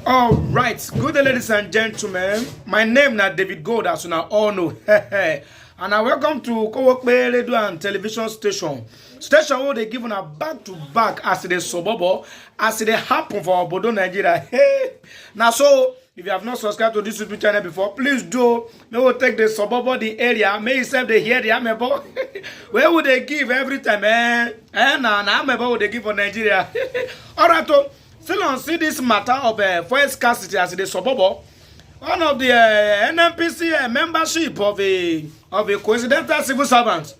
All right, good day, ladies and gentlemen. My name is David Gold, as you all know. And I welcome to Kowokbe Radio and Television Station. Station where they given a back-to-back as the suburb, as it happen for Obodo, Nigeria. Hey, now so if you have not subscribed to this YouTube channel before, please do. May we take the suburb, the area. May yourself they hear the amebo. Where would they give every time? Nah, amebo would they give for Nigeria? All right, still on see this matter of fuel scarcity as the suburb. One of the NNPC membership of a coincidental civil servant,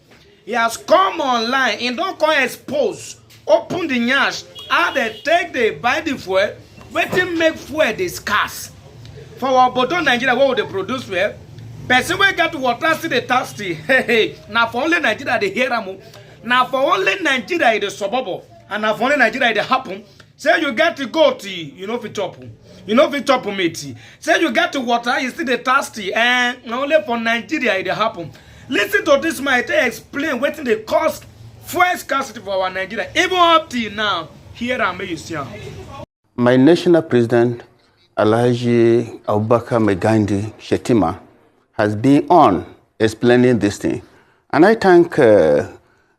he has come online and don't come expose, open the nyash, how they take the buy the fuel, waiting make fuel the scarce. For our Obodo Nigeria, what would they produce fuel? Person will get water see the thirsty. Now for only Nigeria they hear them. Now for only Nigeria it is suburb, and now for only Nigeria it happen. Say you get to go to, you know, if it's up. You know, if it's up meat. Say you get to water, you see the thirsty, and only for Nigeria it happen. Listen to this, man. They explain what they cost fuel scarcity for our Nigeria. Even up till now, here I may you see. My national president, Alhaji Abubakar Megandi Shetima, has been on explaining this thing. And I thank the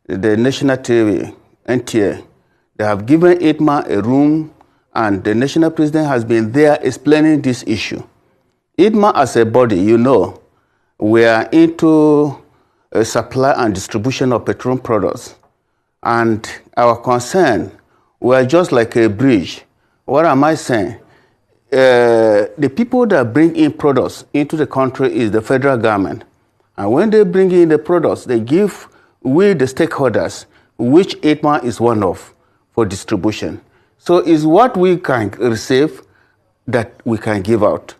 national TV, NTA. They have given ITMA a room, and the national president has been there explaining this issue. ITMA as a body, you know, we are into supply and distribution of petroleum products. And our concern, we are just like a bridge. What am I saying? The people that bring in products into the country is the federal government. And when they bring in the products, they give we the stakeholders, which ITMA is one of, for distribution. So it's what we can receive that we can give out.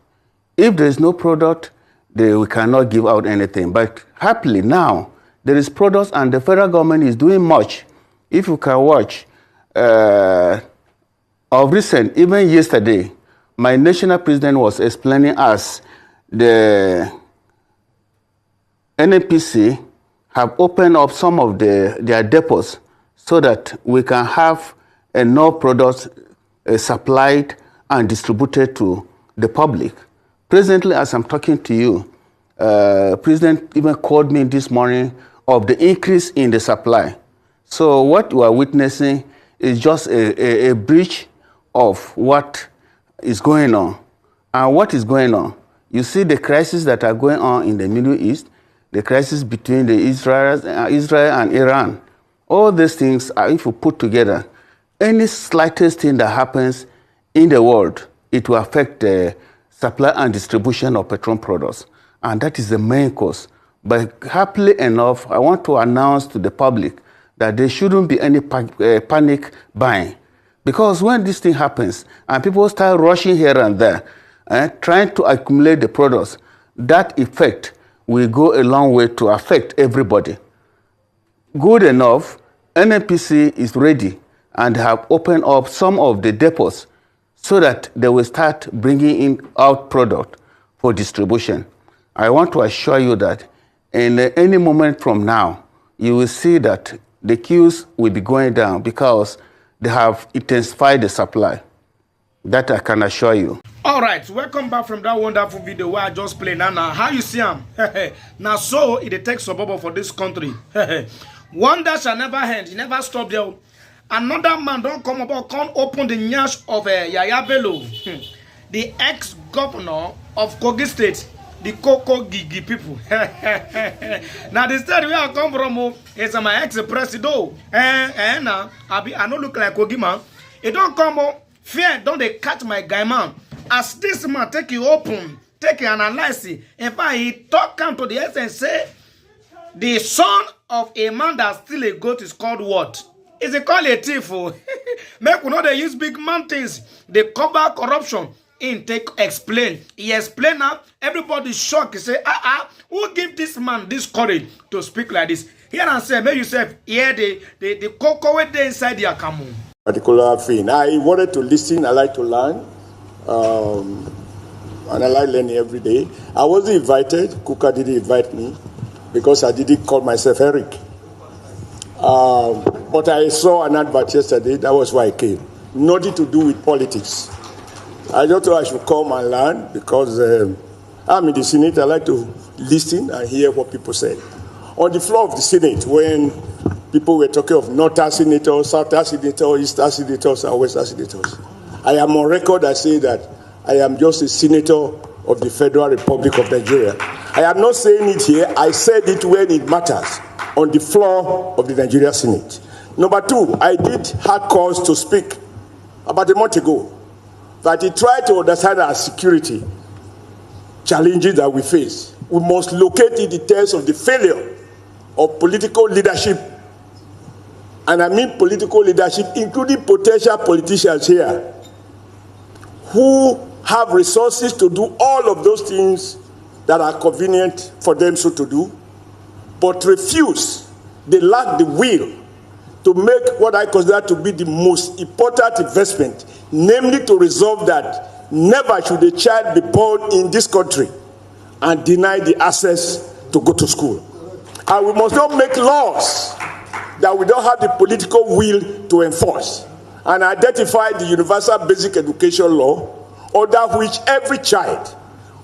If there is no product, we cannot give out anything. But happily now, there is products and the federal government is doing much. If you can watch, of recent, even yesterday, my national president was explaining us the NNPC have opened up some of their depots so that we can have enough products supplied and distributed to the public. Presently, as I'm talking to you, President even called me this morning of the increase in the supply. So what we are witnessing is just a breach of what is going on. And what is going on? You see the crisis that are going on in the Middle East, the crisis between Israel and Iran. All these things are, if you put together, any slightest thing that happens in the world, it will affect the supply and distribution of petroleum products. And that is the main cause. But happily enough, I want to announce to the public that there shouldn't be any panic buying. Because when this thing happens and people start rushing here and there, trying to accumulate the products, that effect will go a long way to affect everybody. Good enough, NNPC is ready and have opened up some of the depots so that they will start bringing in out product for distribution. I want to assure you that in any moment from now, you will see that the queues will be going down because they have intensified the supply. That I can assure you. All right, welcome back from that wonderful video where I just played. Now, how you see him? Now, so it takes suburb for this country. Wonder shall never end. He never stop there. Another man don't come about, can't open the nyash of Yahaya Bello, the ex-governor of Kogi State, the Koko Gigi people. Now, the state where I come from is my ex-president. Now, I don't look like Kogi man. It don't come up. Fear don't they catch my guy man. As this man take you open, take you analyze it. In fact, he talk come to the essence say the son of a man that steal a goat is called what? Is it called a thief? Make we know they use big mountains. They cover corruption. In take explain. He explain now. Everybody shocked. He say, who give this man this courage to speak like this? Here and say, make yourself hear the cocoa they inside the akamu. Particular thing. I wanted to listen. I like to learn. And I like learning every day. I wasn't invited. Kuka didn't invite me because I didn't call myself Eric. But I saw an advert yesterday. That was why I came. Nothing to do with politics. I just thought I should come and learn because I'm in the Senate. I like to listen and hear what people say. On the floor of the Senate, when people were talking of Northern senators, Southern senators, Eastern senators, and Western senators, I am on record. I say that I am just a senator of the Federal Republic of Nigeria. I am not saying it here. I said it when it matters, on the floor of the Nigeria Senate. Number two, I did hard calls to speak about a month ago that he tried to understand our security challenges that we face. We must locate the details of the failure of political leadership, and I mean political leadership, including potential politicians here, who have resources to do all of those things that are convenient for them so to do, but refuse, they lack the will to make what I consider to be the most important investment, namely to resolve that never should a child be born in this country and deny the access to go to school. And we must not make laws that we don't have the political will to enforce, and identify the universal basic education law, under which every child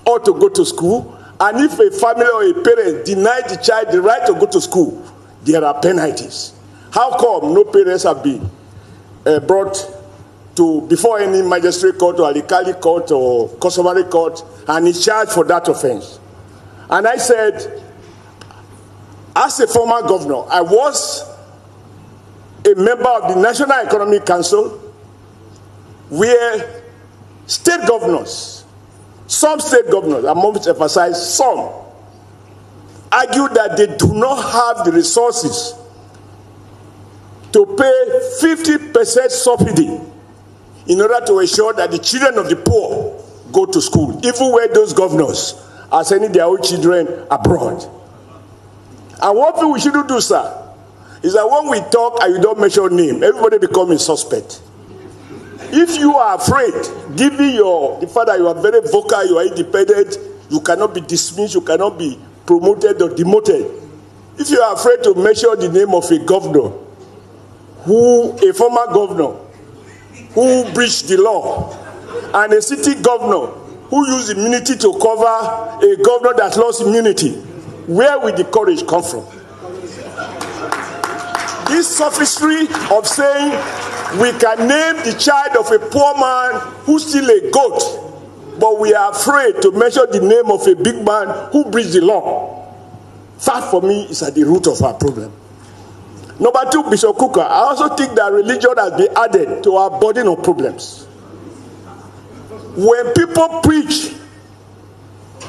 ought to go to school, and if a family or a parent denies the child the right to go to school, there are penalties. How come no parents have been brought to before any magistrate court or alkali court or customary court and is charged for that offense? And I said, as a former governor, I was a member of the National Economic Council, where state governors, some state governors, I must emphasize some, argue that they do not have the resources to pay 50% subsidy in order to ensure that the children of the poor go to school, even where those governors are sending their own children abroad. And one thing we shouldn't do, sir, is that when we talk and you don't mention name, everybody becomes a suspect. If you are afraid, given the fact that you are very vocal, you are independent, you cannot be dismissed, you cannot be promoted or demoted. If you are afraid to mention the name of a governor, a former governor, who breached the law, and a city governor who used immunity to cover a governor that lost immunity, where will the courage come from? This sophistry of saying we can name the child of a poor man who's still a goat, but we are afraid to mention the name of a big man who breached the law, that for me is at the root of our problem. Number two, Bishop Cooker, I also think that religion has been added to our burden of problems. When people preach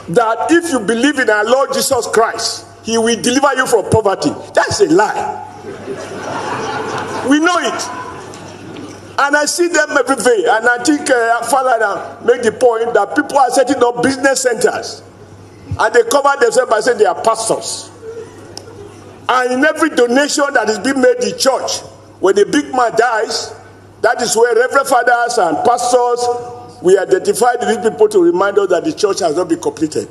that if you believe in our Lord Jesus Christ, he will deliver you from poverty, that's a lie. We know it. And I see them every day. And I think Father made the point that people are setting up business centers, and they cover themselves by saying they are pastors. And in every donation that is being made in church, when a big man dies, that is where Reverend Fathers and pastors, we identify these people to remind us that the church has not been completed.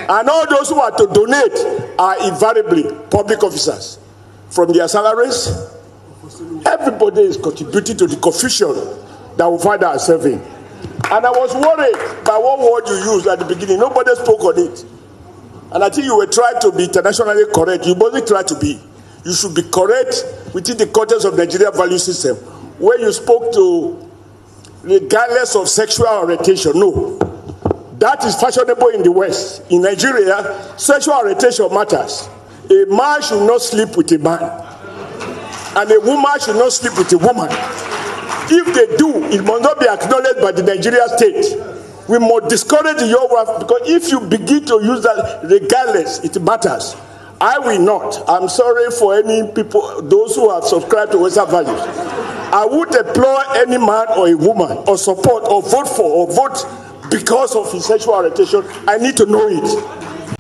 And all those who are to donate are invariably public officers. From their salaries, everybody is contributing to the confusion that we find ourselves in. And I was worried by one word you used at the beginning. Nobody spoke on it. And I think you were trying to be internationally correct. You mustn't try to be. You should be correct within the context of Nigeria value system. Where you spoke to regardless of sexual orientation. No. That is fashionable in the West. In Nigeria, sexual orientation matters. A man should not sleep with a man, and a woman should not sleep with a woman. If they do, it must not be acknowledged by the Nigerian state. We must discourage the young wife, because if you begin to use that regardless, it matters. I will not. I'm sorry for any people, those who have subscribed to Western values. I would employ any man or a woman, or support, or vote for, or vote because of his sexual orientation. I need to know it.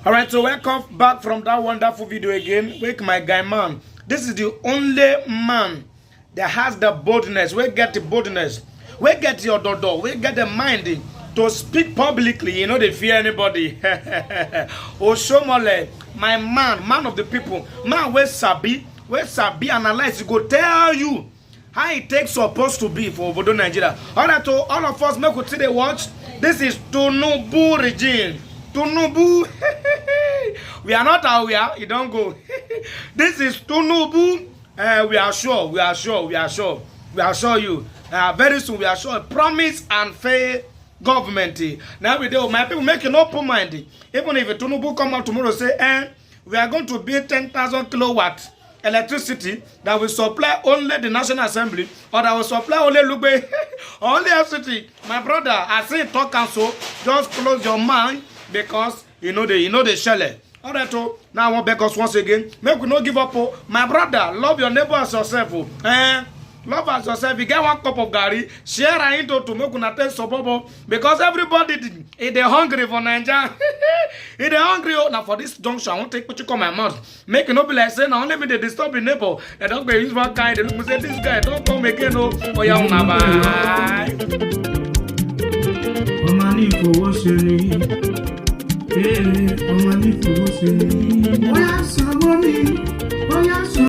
All right, so welcome back from that wonderful video again. Wake my guy, man. This is the only man that has the boldness. We get the boldness. We get your dodo. We get the mind to speak publicly. You know, they fear anybody. Oshomole, my man of the people. Man, where Sabi analyze, he go tell you how it takes supposed to be for Obodo Nigeria. Alright, to all of us, make we today watch. This is Tinubu regime. Tinubu. We are not aware. You don't go. This is Tinubu. We are sure. We are sure. We are sure. We assure you. Very soon we are sure. Promise and fair government. Now we do. My people make an open mind. Even if Tinubu come out tomorrow say, we are going to build 10,000 kilowatt electricity that will supply only the National Assembly, or that will supply only Lugbe, only FCT. My brother, I say talk and so just close your mind, because you know the shell. Alright, now I want beg us once again. Make we not give up. My brother, love your neighbor as yourself. Love as yourself. You get one cup of gari, share it into to make una taste suburb, because everybody is hungry for Nigeria. If they hungry, now for this junction, I want to take put you on my mouth. Make it not be like saying, now only me they disturb the neighbor. They don't go use one kind. They look say this guy don't come again. Oh yeah, bye. Omani for washing. Omani for washing.